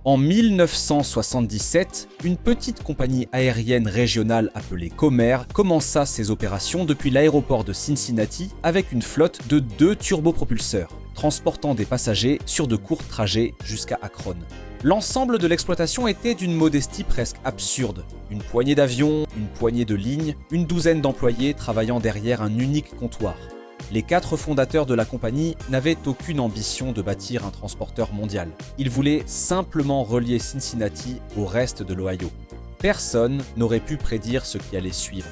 En 1977, une petite compagnie aérienne régionale appelée Comair commença ses opérations depuis l'aéroport de Cincinnati avec une flotte de 2 turbopropulseurs, transportant des passagers sur de courts trajets jusqu'à Akron. L'ensemble de l'exploitation était d'une modestie presque absurde. Une poignée d'avions, une poignée de lignes, une douzaine d'employés travaillant derrière un unique comptoir. Les 4 fondateurs de la compagnie n'avaient aucune ambition de bâtir un transporteur mondial. Ils voulaient simplement relier Cincinnati au reste de l'Ohio. Personne n'aurait pu prédire ce qui allait suivre.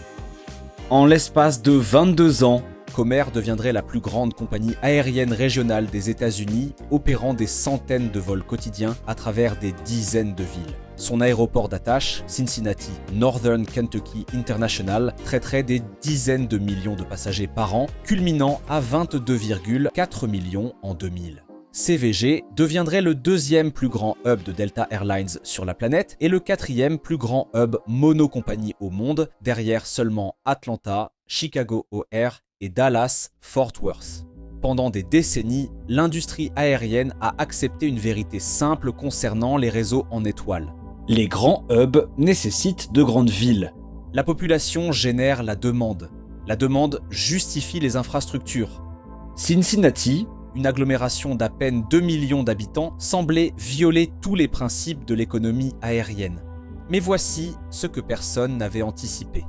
En l'espace de 22 ans, Comair deviendrait la plus grande compagnie aérienne régionale des États-Unis, opérant des centaines de vols quotidiens à travers des dizaines de villes. Son aéroport d'attache, Cincinnati Northern Kentucky International, traiterait des dizaines de millions de passagers par an, culminant à 22,4 millions en 2000. CVG deviendrait le 2e plus grand hub de Delta Airlines sur la planète et le 4e plus grand hub monocompagnie au monde, derrière seulement Atlanta, Chicago O'Hare et Dallas-Fort Worth. Pendant des décennies, l'industrie aérienne a accepté une vérité simple concernant les réseaux en étoiles. Les grands hubs nécessitent de grandes villes. La population génère la demande. La demande justifie les infrastructures. Cincinnati, une agglomération d'à peine 2 millions d'habitants, semblait violer tous les principes de l'économie aérienne. Mais voici ce que personne n'avait anticipé.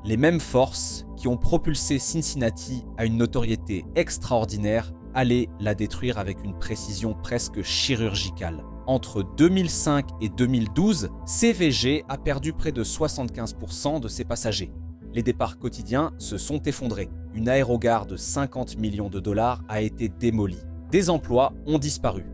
Les mêmes forces qui ont propulsé Cincinnati à une notoriété extraordinaire allaient la détruire avec une précision presque chirurgicale. Entre 2005 et 2012, CVG a perdu près de 75% de ses passagers. Les départs quotidiens se sont effondrés. Une aérogare de 50 millions de dollars a été démolie. Des emplois ont disparu.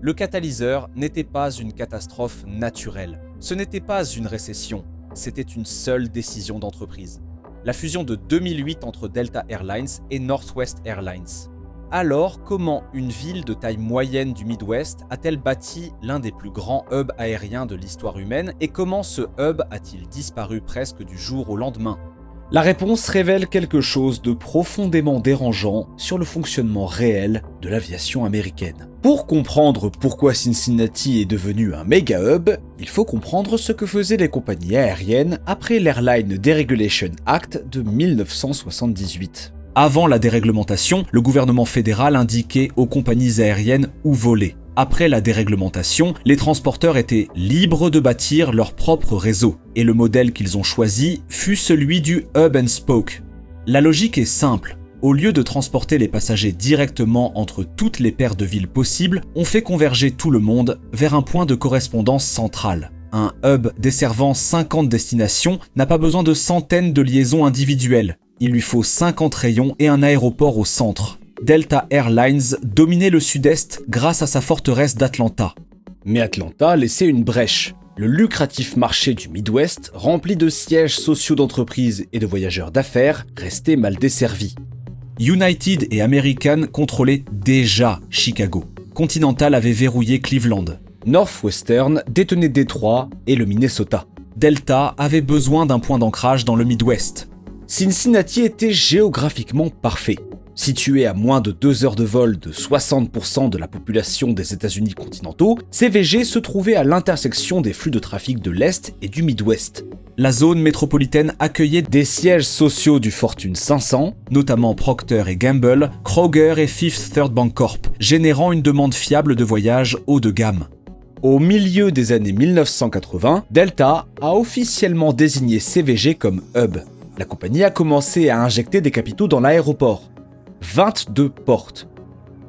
Le catalyseur n'était pas une catastrophe naturelle. Ce n'était pas une récession. C'était une seule décision d'entreprise. La fusion de 2008 entre Delta Airlines et Northwest Airlines. Alors, comment une ville de taille moyenne du Midwest a-t-elle bâti l'un des plus grands hubs aériens de l'histoire humaine et comment ce hub a-t-il disparu presque du jour au lendemain ? La réponse révèle quelque chose de profondément dérangeant sur le fonctionnement réel de l'aviation américaine. Pour comprendre pourquoi Cincinnati est devenu un méga hub, il faut comprendre ce que faisaient les compagnies aériennes après l'Airline Deregulation Act de 1978. Avant la déréglementation, le gouvernement fédéral indiquait aux compagnies aériennes où voler. Après la déréglementation, les transporteurs étaient libres de bâtir leur propre réseau, et le modèle qu'ils ont choisi fut celui du hub and spoke. La logique est simple. Au lieu de transporter les passagers directement entre toutes les paires de villes possibles, on fait converger tout le monde vers un point de correspondance central. Un hub desservant 50 destinations n'a pas besoin de centaines de liaisons individuelles. Il lui faut 50 rayons et un aéroport au centre. Delta Airlines dominait le sud-est grâce à sa forteresse d'Atlanta. Mais Atlanta laissait une brèche. Le lucratif marché du Midwest, rempli de sièges sociaux d'entreprises et de voyageurs d'affaires, restait mal desservi. United et American contrôlaient déjà Chicago. Continental avait verrouillé Cleveland. Northwestern détenait Détroit et le Minnesota. Delta avait besoin d'un point d'ancrage dans le Midwest. Cincinnati était géographiquement parfait. Situé à moins de 2 heures de vol de 60% de la population des États-Unis continentaux, CVG se trouvait à l'intersection des flux de trafic de l'Est et du Midwest. La zone métropolitaine accueillait des sièges sociaux du Fortune 500, notamment Procter & Gamble, Kroger et Fifth Third Bancorp, générant une demande fiable de voyages haut de gamme. Au milieu des années 1980, Delta a officiellement désigné CVG comme hub. La compagnie a commencé à injecter des capitaux dans l'aéroport. 22 portes.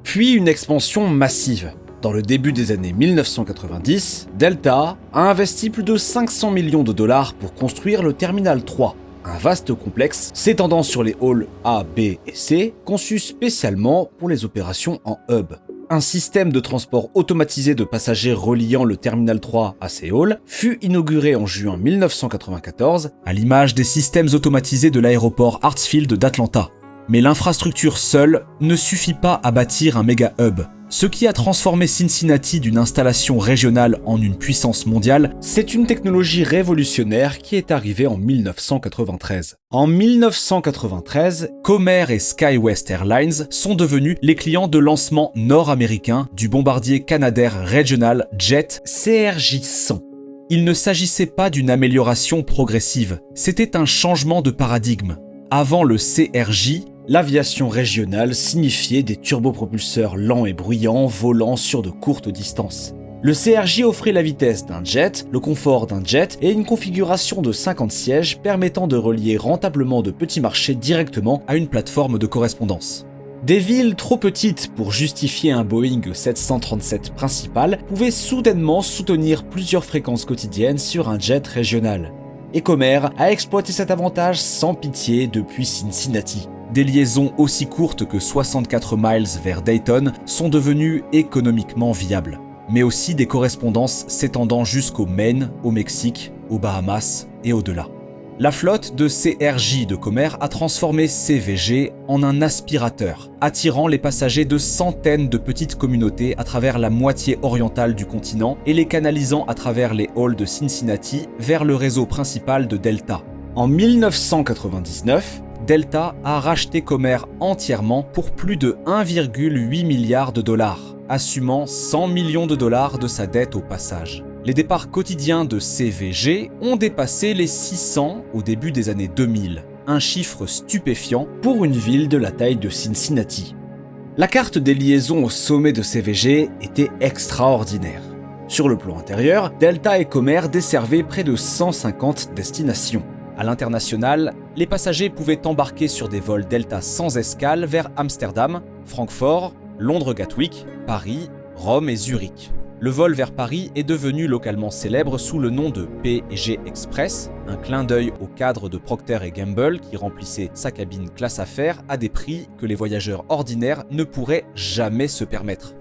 Puis une expansion massive. Dans le début des années 1990, Delta a investi plus de 500 millions de dollars pour construire le Terminal 3, un vaste complexe s'étendant sur les halls A, B et C, conçu spécialement pour les opérations en hub. Un système de transport automatisé de passagers reliant le Terminal 3 à ces halls fut inauguré en juin 1994, à l'image des systèmes automatisés de l'aéroport Hartsfield d'Atlanta. Mais l'infrastructure seule ne suffit pas à bâtir un méga hub. Ce qui a transformé Cincinnati d'une installation régionale en une puissance mondiale, c'est une technologie révolutionnaire qui est arrivée en 1993. En 1993, Comair et SkyWest Airlines sont devenus les clients de lancement nord-américain du bombardier Canadair Regional Jet CRJ-100. Il ne s'agissait pas d'une amélioration progressive, c'était un changement de paradigme. Avant le CRJ, l'aviation régionale signifiait des turbopropulseurs lents et bruyants volant sur de courtes distances. Le CRJ offrait la vitesse d'un jet, le confort d'un jet et une configuration de 50 sièges permettant de relier rentablement de petits marchés directement à une plateforme de correspondance. Des villes trop petites pour justifier un Boeing 737 principal pouvaient soudainement soutenir plusieurs fréquences quotidiennes sur un jet régional. Et Comair a exploité cet avantage sans pitié depuis Cincinnati. Des liaisons aussi courtes que 64 miles vers Dayton sont devenues économiquement viables, mais aussi des correspondances s'étendant jusqu'au Maine, au Mexique, aux Bahamas et au-delà. La flotte de CRJ de Comair a transformé CVG en un aspirateur, attirant les passagers de centaines de petites communautés à travers la moitié orientale du continent et les canalisant à travers les halls de Cincinnati vers le réseau principal de Delta. En 1999, Delta a racheté Comair entièrement pour plus de 1,8 milliard de dollars, assumant 100 millions de dollars de sa dette au passage. Les départs quotidiens de CVG ont dépassé les 600 au début des années 2000, un chiffre stupéfiant pour une ville de la taille de Cincinnati. La carte des liaisons au sommet de CVG était extraordinaire. Sur le plan intérieur, Delta et Comair desservaient près de 150 destinations. À l'international, les passagers pouvaient embarquer sur des vols Delta sans escale vers Amsterdam, Francfort, Londres-Gatwick, Paris, Rome et Zurich. Le vol vers Paris est devenu localement célèbre sous le nom de P&G Express, un clin d'œil au cadre de Procter & Gamble qui remplissait sa cabine classe affaires à des prix que les voyageurs ordinaires ne pourraient jamais se permettre.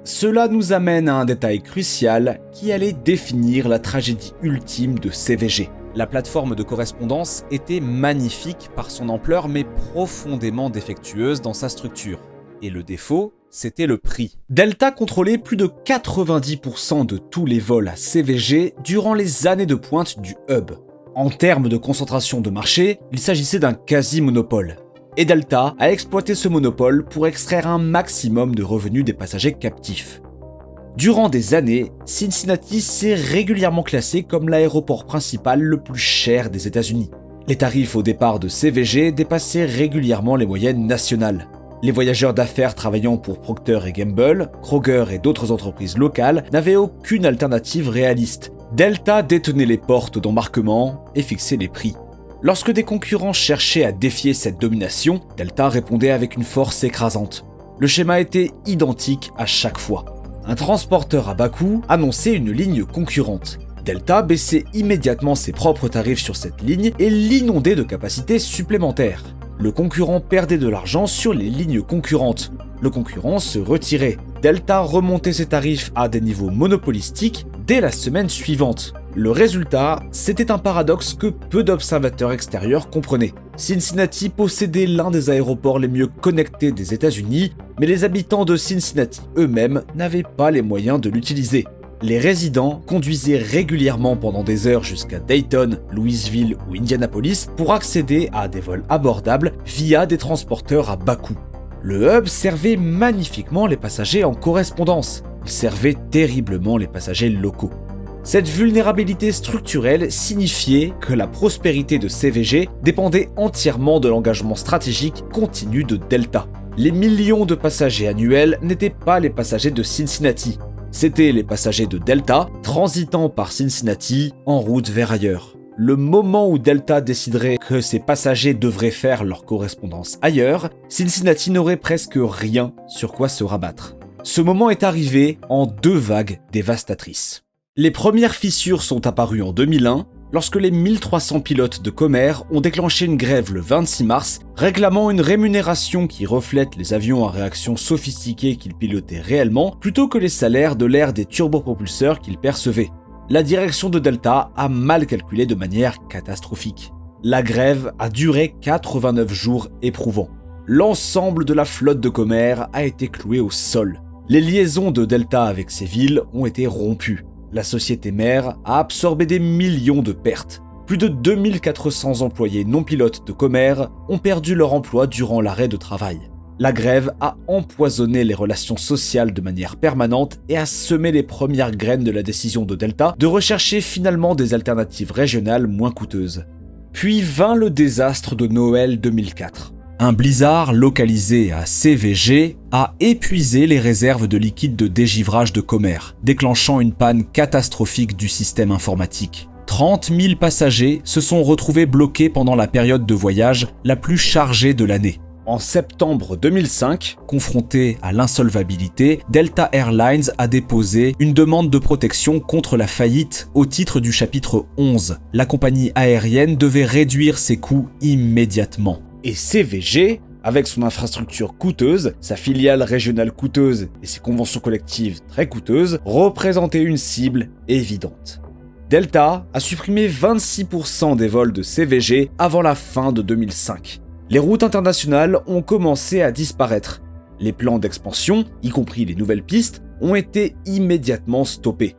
Cela nous amène à un détail crucial qui allait définir la tragédie ultime de CVG. La plateforme de correspondance était magnifique par son ampleur mais profondément défectueuse dans sa structure. Et le défaut, c'était le prix. Delta contrôlait plus de 90% de tous les vols à CVG durant les années de pointe du hub. En termes de concentration de marché, il s'agissait d'un quasi-monopole. Et Delta a exploité ce monopole pour extraire un maximum de revenus des passagers captifs. Durant des années, Cincinnati s'est régulièrement classé comme l'aéroport principal le plus cher des États-Unis. Les tarifs au départ de CVG dépassaient régulièrement les moyennes nationales. Les voyageurs d'affaires travaillant pour Procter & Gamble, Kroger et d'autres entreprises locales n'avaient aucune alternative réaliste. Delta détenait les portes d'embarquement et fixait les prix. Lorsque des concurrents cherchaient à défier cette domination, Delta répondait avec une force écrasante. Le schéma était identique à chaque fois. Un transporteur à bas coût annonçait une ligne concurrente. Delta baissait immédiatement ses propres tarifs sur cette ligne et l'inondait de capacités supplémentaires. Le concurrent perdait de l'argent sur les lignes concurrentes. Le concurrent se retirait. Delta remontait ses tarifs à des niveaux monopolistiques dès la semaine suivante. Le résultat, c'était un paradoxe que peu d'observateurs extérieurs comprenaient. Cincinnati possédait l'un des aéroports les mieux connectés des États-Unis, mais les habitants de Cincinnati eux-mêmes n'avaient pas les moyens de l'utiliser. Les résidents conduisaient régulièrement pendant des heures jusqu'à Dayton, Louisville ou Indianapolis pour accéder à des vols abordables via des transporteurs à bas coût. Le hub servait magnifiquement les passagers en correspondance. Il servait terriblement les passagers locaux. Cette vulnérabilité structurelle signifiait que la prospérité de CVG dépendait entièrement de l'engagement stratégique continu de Delta. Les millions de passagers annuels n'étaient pas les passagers de Cincinnati. C'étaient les passagers de Delta, transitant par Cincinnati en route vers ailleurs. Le moment où Delta déciderait que ses passagers devraient faire leur correspondance ailleurs, Cincinnati n'aurait presque rien sur quoi se rabattre. Ce moment est arrivé en 2 vagues dévastatrices. Les premières fissures sont apparues en 2001, lorsque les 1300 pilotes de Comair ont déclenché une grève le 26 mars, réclamant une rémunération qui reflète les avions à réaction sophistiquée qu'ils pilotaient réellement, plutôt que les salaires de l'ère des turbopropulseurs qu'ils percevaient. La direction de Delta a mal calculé de manière catastrophique. La grève a duré 89 jours éprouvants. l'ensemble de la flotte de Comair a été cloué au sol. Les liaisons de Delta avec ces villes ont été rompues. La société mère a absorbé des millions de pertes. Plus de 2400 employés non pilotes de Comair ont perdu leur emploi durant l'arrêt de travail. La grève a empoisonné les relations sociales de manière permanente et a semé les premières graines de la décision de Delta de rechercher finalement des alternatives régionales moins coûteuses. Puis vint le désastre de Noël 2004. Un blizzard localisé à CVG a épuisé les réserves de liquide de dégivrage de Comair, déclenchant une panne catastrophique du système informatique. 30 000 passagers se sont retrouvés bloqués pendant la période de voyage la plus chargée de l'année. En septembre 2005, confronté à l'insolvabilité, Delta Airlines a déposé une demande de protection contre la faillite au titre du chapitre 11. La compagnie aérienne devait réduire ses coûts immédiatement. Et CVG, avec son infrastructure coûteuse, sa filiale régionale coûteuse et ses conventions collectives très coûteuses, représentait une cible évidente. Delta a supprimé 26% des vols de CVG avant la fin de 2005. Les routes internationales ont commencé à disparaître. Les plans d'expansion, y compris les nouvelles pistes, ont été immédiatement stoppés.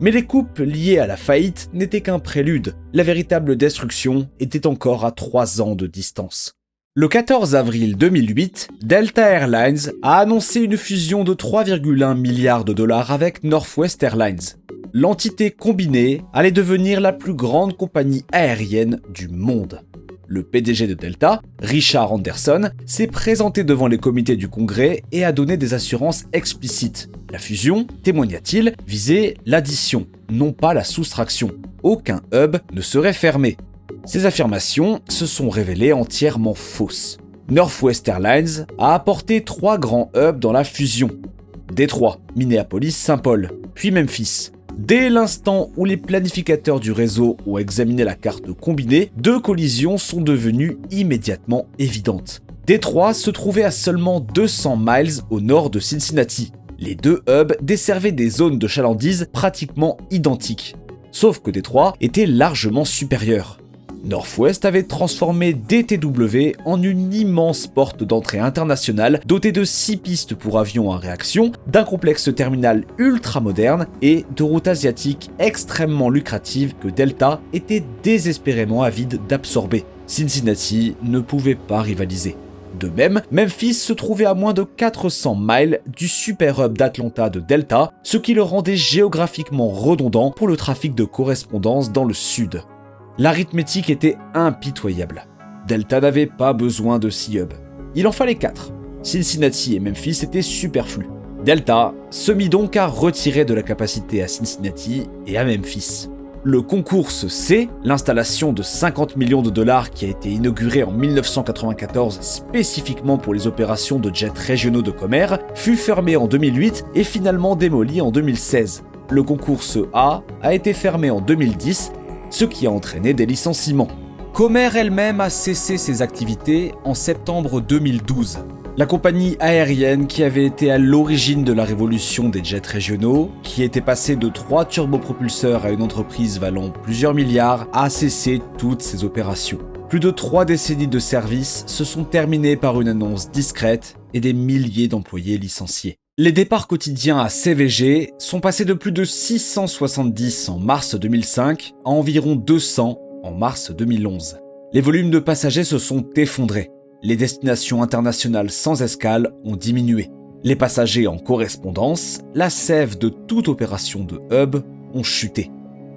Mais les coupes liées à la faillite n'étaient qu'un prélude. La véritable destruction était encore à 3 ans de distance. Le 14 avril 2008, Delta Airlines a annoncé une fusion de 3,1 milliards de dollars avec Northwest Airlines. L'entité combinée allait devenir la plus grande compagnie aérienne du monde. Le PDG de Delta, Richard Anderson, s'est présenté devant les comités du Congrès et a donné des assurances explicites. La fusion, témoigna-t-il, visait l'addition, non pas la soustraction. Aucun hub ne serait fermé. Ces affirmations se sont révélées entièrement fausses. Northwest Airlines a apporté 3 grands hubs dans la fusion. Détroit, Minneapolis-Saint-Paul, puis Memphis. Dès l'instant où les planificateurs du réseau ont examiné la carte combinée, 2 collisions sont devenues immédiatement évidentes. Détroit se trouvait à seulement 200 miles au nord de Cincinnati. Les 2 hubs desservaient des zones de chalandise pratiquement identiques. Sauf que Détroit était largement supérieur. Northwest avait transformé DTW en une immense porte d'entrée internationale dotée de 6 pistes pour avions à réaction, d'un complexe terminal ultra moderne et de routes asiatiques extrêmement lucratives que Delta était désespérément avide d'absorber. Cincinnati ne pouvait pas rivaliser. De même, Memphis se trouvait à moins de 400 miles du super hub d'Atlanta de Delta, ce qui le rendait géographiquement redondant pour le trafic de correspondance dans le sud. L'arithmétique était impitoyable. Delta n'avait pas besoin de 6 hubs. Il en fallait 4. Cincinnati et Memphis étaient superflus. Delta se mit donc à retirer de la capacité à Cincinnati et à Memphis. Le concours C, l'installation de 50 millions de dollars qui a été inaugurée en 1994 spécifiquement pour les opérations de jets régionaux de Comair, fut fermé en 2008 et finalement démoli en 2016. Le concours A a été fermé en 2010, ce qui a entraîné des licenciements. Comair elle-même a cessé ses activités en septembre 2012. La compagnie aérienne qui avait été à l'origine de la révolution des jets régionaux, qui était passée de 3 turbopropulseurs à une entreprise valant plusieurs milliards, a cessé toutes ses opérations. Plus de 3 décennies de service se sont terminées par une annonce discrète et des milliers d'employés licenciés. Les départs quotidiens à CVG sont passés de plus de 670 en mars 2005 à environ 200 en mars 2011. Les volumes de passagers se sont effondrés. Les destinations internationales sans escale ont diminué. Les passagers en correspondance, la sève de toute opération de hub, ont chuté.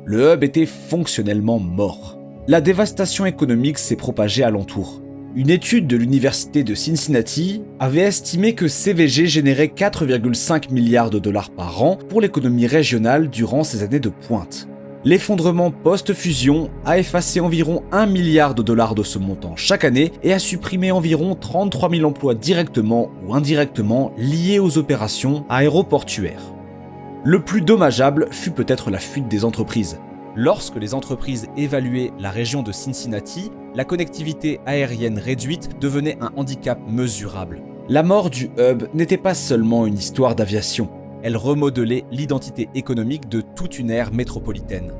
Le hub était fonctionnellement mort. La dévastation économique s'est propagée alentour. Une étude de l'université de Cincinnati avait estimé que CVG générait 4,5 milliards de dollars par an pour l'économie régionale durant ces années de pointe. L'effondrement post-fusion a effacé environ 1 milliard de dollars de ce montant chaque année et a supprimé environ 33 000 emplois directement ou indirectement liés aux opérations aéroportuaires. Le plus dommageable fut peut-être la fuite des entreprises. Lorsque les entreprises évaluaient la région de Cincinnati, la connectivité aérienne réduite devenait un handicap mesurable. La mort du hub n'était pas seulement une histoire d'aviation, elle remodelait l'identité économique de toute une aire métropolitaine.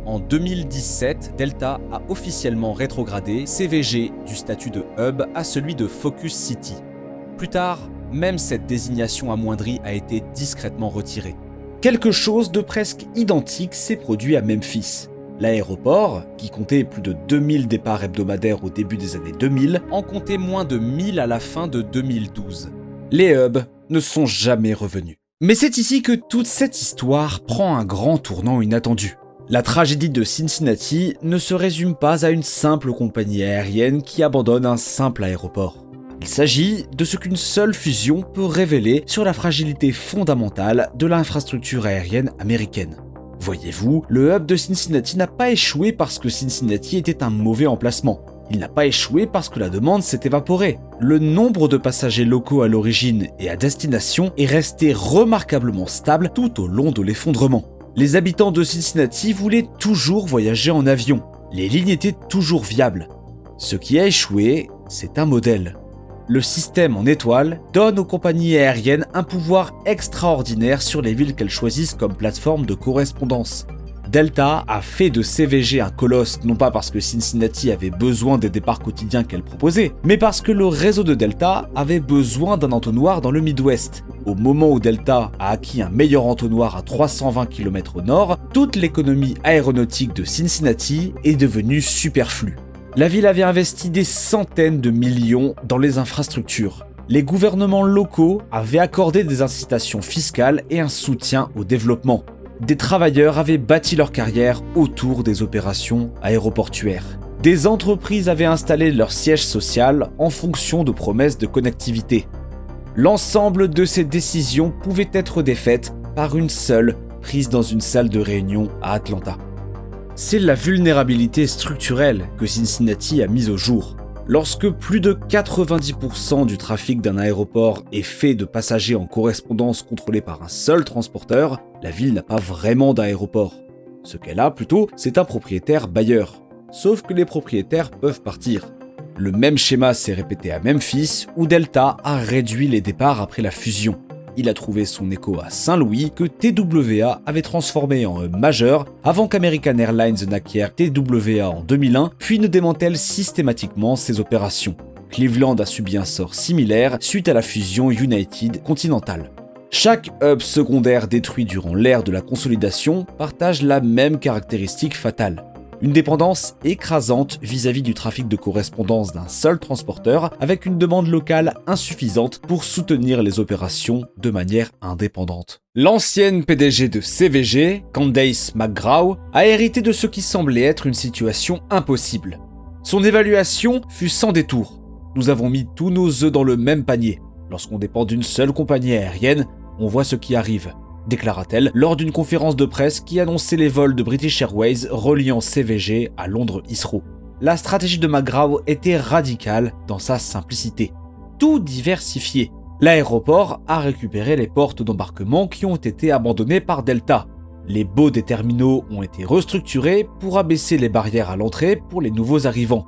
En 2017, Delta a officiellement rétrogradé CVG du statut de hub à celui de Focus City. Plus tard, même cette désignation amoindrie a été discrètement retirée. Quelque chose de presque identique s'est produit à Memphis. L'aéroport, qui comptait plus de 2000 départs hebdomadaires au début des années 2000, en comptait moins de 1000 à la fin de 2012. Les hubs ne sont jamais revenus. Mais c'est ici que toute cette histoire prend un grand tournant inattendu. La tragédie de Cincinnati ne se résume pas à une simple compagnie aérienne qui abandonne un simple aéroport. Il s'agit de ce qu'une seule fusion peut révéler sur la fragilité fondamentale de l'infrastructure aérienne américaine. Voyez-vous, le hub de Cincinnati n'a pas échoué parce que Cincinnati était un mauvais emplacement. Il n'a pas échoué parce que la demande s'est évaporée. Le nombre de passagers locaux à l'origine et à destination est resté remarquablement stable tout au long de l'effondrement. Les habitants de Cincinnati voulaient toujours voyager en avion. Les lignes étaient toujours viables. Ce qui a échoué, c'est un modèle. Le système en étoile donne aux compagnies aériennes un pouvoir extraordinaire sur les villes qu'elles choisissent comme plateforme de correspondance. Delta a fait de CVG un colosse, non pas parce que Cincinnati avait besoin des départs quotidiens qu'elle proposait, mais parce que le réseau de Delta avait besoin d'un entonnoir dans le Midwest. Au moment où Delta a acquis un meilleur entonnoir à 320 km au nord, toute l'économie aéronautique de Cincinnati est devenue superflue. La ville avait investi des centaines de millions dans les infrastructures. Les gouvernements locaux avaient accordé des incitations fiscales et un soutien au développement. Des travailleurs avaient bâti leur carrière autour des opérations aéroportuaires. Des entreprises avaient installé leur siège social en fonction de promesses de connectivité. L'ensemble de ces décisions pouvaient être défaites par une seule prise dans une salle de réunion à Atlanta. C'est la vulnérabilité structurelle que Cincinnati a mise au jour. Lorsque plus de 90% du trafic d'un aéroport est fait de passagers en correspondance contrôlés par un seul transporteur, la ville n'a pas vraiment d'aéroport. Ce qu'elle a plutôt, c'est un propriétaire bailleur. Sauf que les propriétaires peuvent partir. Le même schéma s'est répété à Memphis, où Delta a réduit les départs après la fusion. Il a trouvé son écho à Saint-Louis, que TWA avait transformé en hub majeur avant qu'American Airlines n'acquiert TWA en 2001, puis ne démantèle systématiquement ses opérations. Cleveland a subi un sort similaire suite à la fusion United Continental. Chaque hub secondaire détruit durant l'ère de la consolidation partage la même caractéristique fatale. Une dépendance écrasante vis-à-vis du trafic de correspondance d'un seul transporteur avec une demande locale insuffisante pour soutenir les opérations de manière indépendante. L'ancienne PDG de CVG, Candace McGraw, a hérité de ce qui semblait être une situation impossible. Son évaluation fut sans détour. Nous avons mis tous nos œufs dans le même panier. Lorsqu'on dépend d'une seule compagnie aérienne, on voit ce qui arrive, déclara-t-elle lors d'une conférence de presse qui annonçait les vols de British Airways reliant CVG à Londres Heathrow. La stratégie de McGraw était radicale dans sa simplicité. Tout diversifier. L'aéroport a récupéré les portes d'embarquement qui ont été abandonnées par Delta. Les baux des terminaux ont été restructurés pour abaisser les barrières à l'entrée pour les nouveaux arrivants.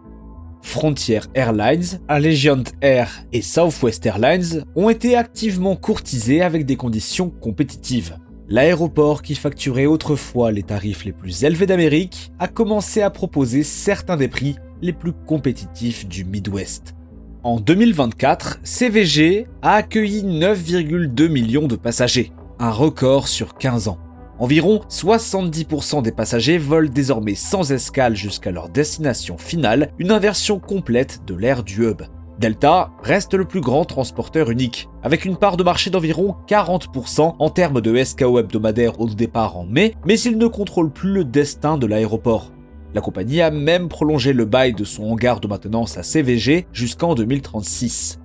Frontier Airlines, Allegiant Air et Southwest Airlines ont été activement courtisés avec des conditions compétitives. L'aéroport, qui facturait autrefois les tarifs les plus élevés d'Amérique, a commencé à proposer certains des prix les plus compétitifs du Midwest. En 2024, CVG a accueilli 9,2 millions de passagers, un record sur 15 ans. Environ 70% des passagers volent désormais sans escale jusqu'à leur destination finale, une inversion complète de l'ère du hub. Delta reste le plus grand transporteur unique, avec une part de marché d'environ 40% en termes de SKO hebdomadaire au départ en mai, mais il ne contrôle plus le destin de l'aéroport. La compagnie a même prolongé le bail de son hangar de maintenance à CVG jusqu'en 2036.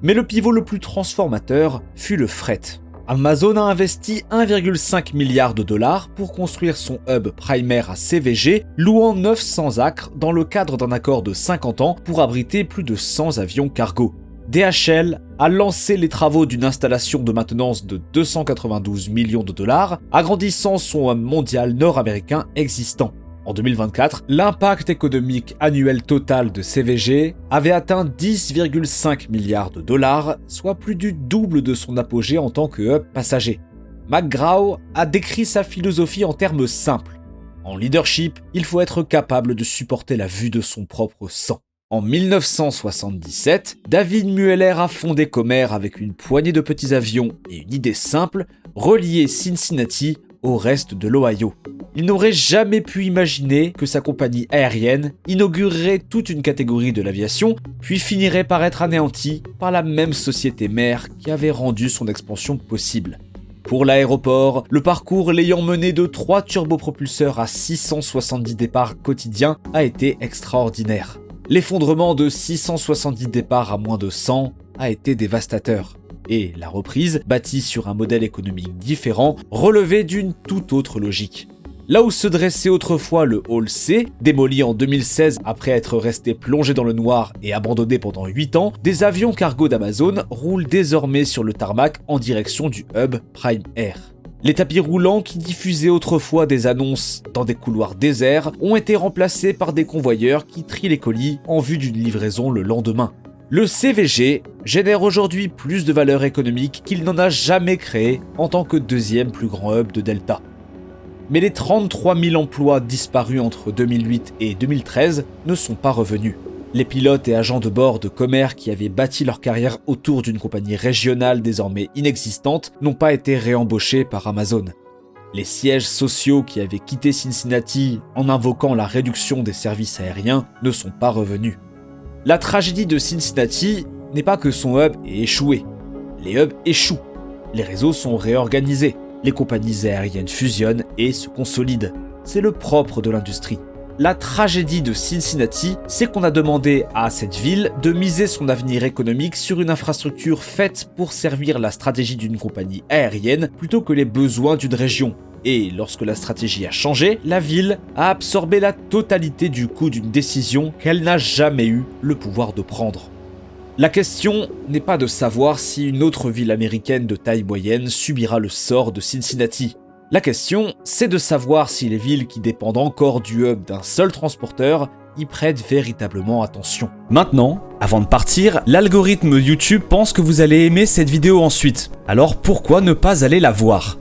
Mais le pivot le plus transformateur fut le fret. Amazon a investi 1,5 milliard de dollars pour construire son hub primaire à CVG, louant 900 acres dans le cadre d'un accord de 50 ans pour abriter plus de 100 avions cargo. DHL a lancé les travaux d'une installation de maintenance de 292 millions de dollars, agrandissant son hub mondial nord-américain existant. En 2024, l'impact économique annuel total de CVG avait atteint 10,5 milliards de dollars, soit plus du double de son apogée en tant que hub passager. McGraw a décrit sa philosophie en termes simples. En leadership, il faut être capable de supporter la vue de son propre sang. En 1977, David Mueller a fondé Comair avec une poignée de petits avions et une idée simple, relier Cincinnati au reste de l'Ohio. Il n'aurait jamais pu imaginer que sa compagnie aérienne inaugurerait toute une catégorie de l'aviation, puis finirait par être anéantie par la même société mère qui avait rendu son expansion possible. Pour l'aéroport, le parcours l'ayant mené de 3 turbopropulseurs à 670 départs quotidiens a été extraordinaire. L'effondrement de 670 départs à moins de 100 a été dévastateur. Et la reprise, bâtie sur un modèle économique différent, relevait d'une toute autre logique. Là où se dressait autrefois le Hall C, démoli en 2016 après être resté plongé dans le noir et abandonné pendant 8 ans, des avions cargo d'Amazon roulent désormais sur le tarmac en direction du hub Prime Air. Les tapis roulants qui diffusaient autrefois des annonces dans des couloirs déserts ont été remplacés par des convoyeurs qui trient les colis en vue d'une livraison le lendemain. Le CVG génère aujourd'hui plus de valeur économique qu'il n'en a jamais créé en tant que deuxième plus grand hub de Delta. Mais les 33 000 emplois disparus entre 2008 et 2013 ne sont pas revenus. Les pilotes et agents de bord de Comair qui avaient bâti leur carrière autour d'une compagnie régionale désormais inexistante n'ont pas été réembauchés par Amazon. Les sièges sociaux qui avaient quitté Cincinnati en invoquant la réduction des services aériens ne sont pas revenus. La tragédie de Cincinnati n'est pas que son hub ait échoué. Les hubs échouent. Les réseaux sont réorganisés. Les compagnies aériennes fusionnent et se consolident. C'est le propre de l'industrie. La tragédie de Cincinnati, c'est qu'on a demandé à cette ville de miser son avenir économique sur une infrastructure faite pour servir la stratégie d'une compagnie aérienne plutôt que les besoins d'une région. Et lorsque la stratégie a changé, la ville a absorbé la totalité du coût d'une décision qu'elle n'a jamais eu le pouvoir de prendre. La question n'est pas de savoir si une autre ville américaine de taille moyenne subira le sort de Cincinnati. La question, c'est de savoir si les villes qui dépendent encore du hub d'un seul transporteur y prêtent véritablement attention. Maintenant, avant de partir, l'algorithme YouTube pense que vous allez aimer cette vidéo ensuite. Alors pourquoi ne pas aller la voir ?